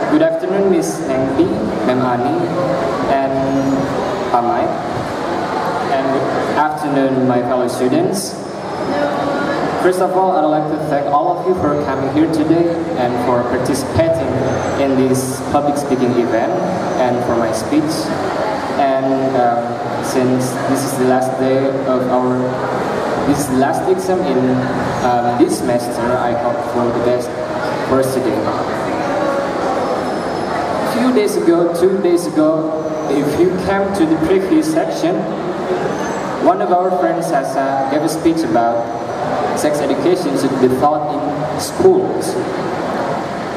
Good afternoon, Miss Nengpi, Ma'am Ani, and Pamai. And good afternoon, my fellow students. First of all, I'd like to thank all of you for coming here today and for participating in this public speaking event and for my speech. And since this is the last day of this is the last exam in this semester, I hope for the best for us today. A few days ago, 2 days ago, if you came to the previous section, one of our friends has gave a speech about sex education should be taught in schools.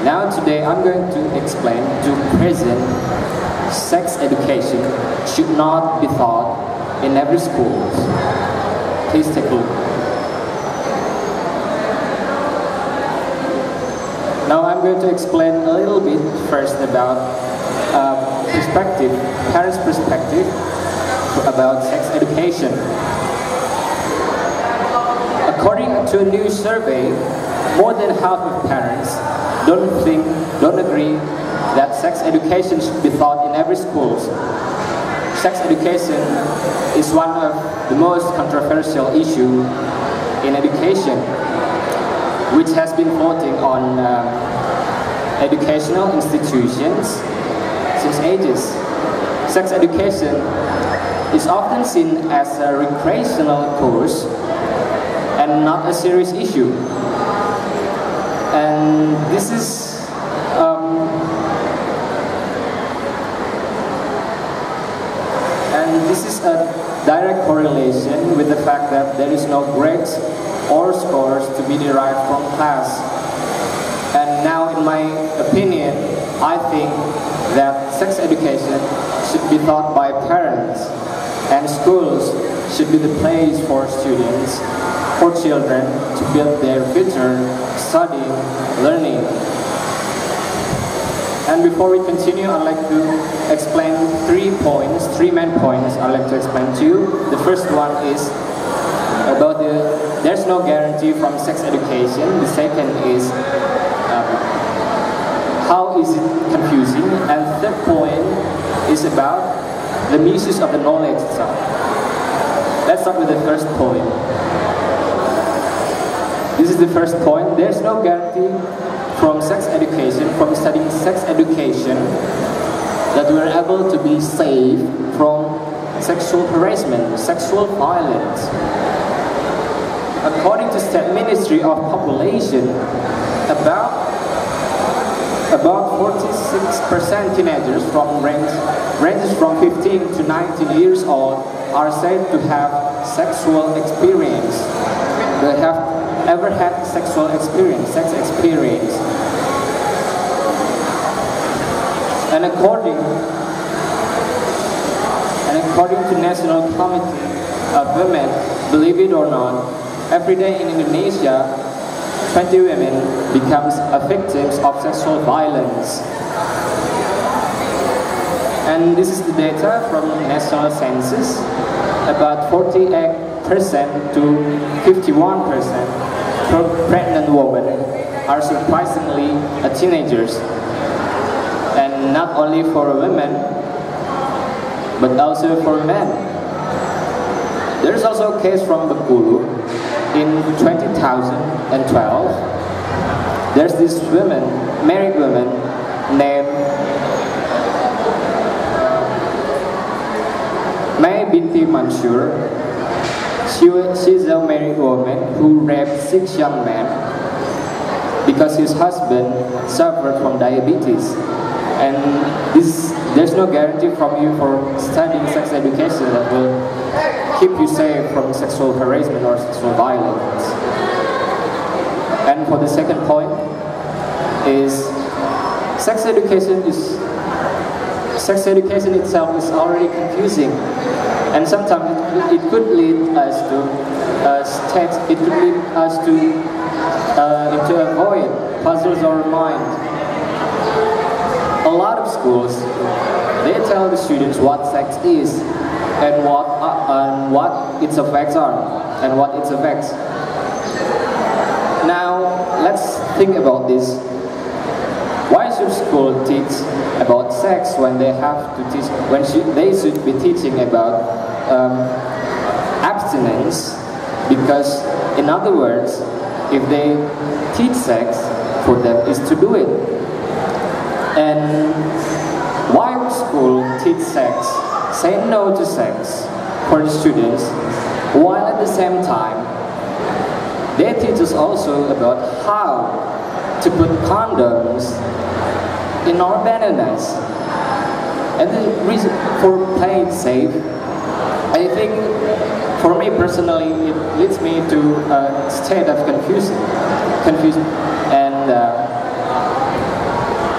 Now today I'm going to explain to present sex education should not be taught in every school. Please take a look. Now I'm going to explain a little bit first about parents' perspective about sex education. According to a new survey, more than half of parents don't agree that sex education should be taught in every school. Sex education is one of the most controversial issues in education, which has been floating on educational institutions since ages. Sex education is often seen as a recreational course and not a serious issue. And this is a direct correlation with the fact that there is no grades or scores to be derived from class. And now, in my opinion, I think that sex education should be taught by parents, and schools should be the place for students, for children to build their future, studying, learning. And before we continue, I'd like to explain three main points I'd like to explain to you. The first one is about there's no guarantee from sex education. The second is how is it confusing. And the third point is about the misuse of the knowledge itself. Let's start with the first point. This is the first point. There's no guarantee from sex education, from studying sex education, that we're able to be safe from sexual harassment, sexual violence. According to State Ministry of Population, about 46% teenagers ranges from 15 to 19 years old are said to have sexual experience. They have ever had sexual experience, sex experience. And according to National Committee of Women, believe it or not, every day in Indonesia, 20 women becomes victims of sexual violence. And this is the data from National Census. About 48% to 51% pregnant women are surprisingly teenagers. And not only for women, but also for men. There is also a case from Bengkulu in 2012. There's this married woman named May Binti Mansur. She's a married woman who raped 6 young men because his husband suffered from diabetes. And there's no guarantee from you for studying sex education that will keep you safe from sexual harassment or sexual violence. And for the second point is sex education itself is already confusing, and sometimes it could lead us to into a void, puzzles our mind. A lot of schools, they tell the students what sex is and what its effects are and what its effects. Now let's think about this. Why should school teach about sex when they have to teach, they should be teaching about abstinence? Because, in other words, if they teach sex, for them is to do it. And why would school teach sex, say no to sex for the students, while at the same time they teach us also about how to put condoms in our bananas? And the reason for playing safe, I think, for me personally, it leads me to a state of confusion, and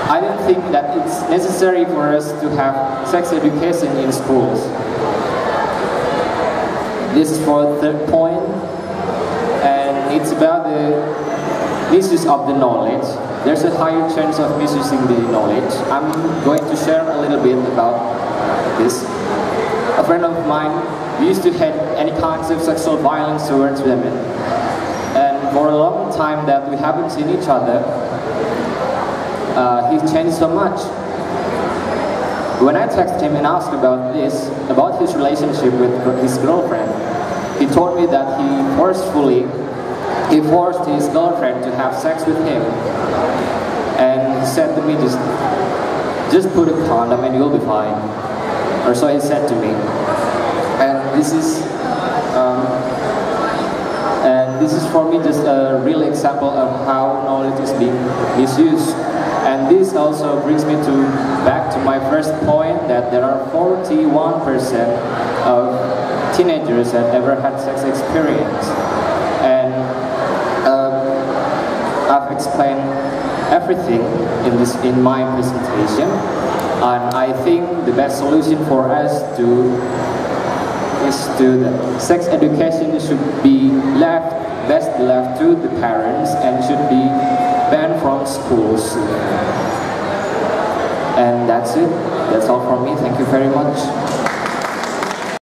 I don't think that it's necessary for us to have sex education in schools. This is for the third point, and it's about the misuse of the knowledge. There's a higher chance of misusing the knowledge. I'm going to share a little bit about this. A friend of mine used to hate any kinds of sexual violence towards women. And for a long time that we haven't seen each other, he's changed so much. When I texted him and asked about this, about his relationship with his girlfriend, he told me that he forced his girlfriend to have sex with him. And he said to me, just put a condom and you'll be fine. Or so he said to me. And this is for me just a real example of how knowledge is being misused. And this also brings me back to my first point, that there are 41% of teenagers that ever had sex experience. And I've explained everything in my presentation, and I think the best solution for us is that sex education should be best left to the parents and should be banned from schools. And that's it. That's all from me. Thank you very much.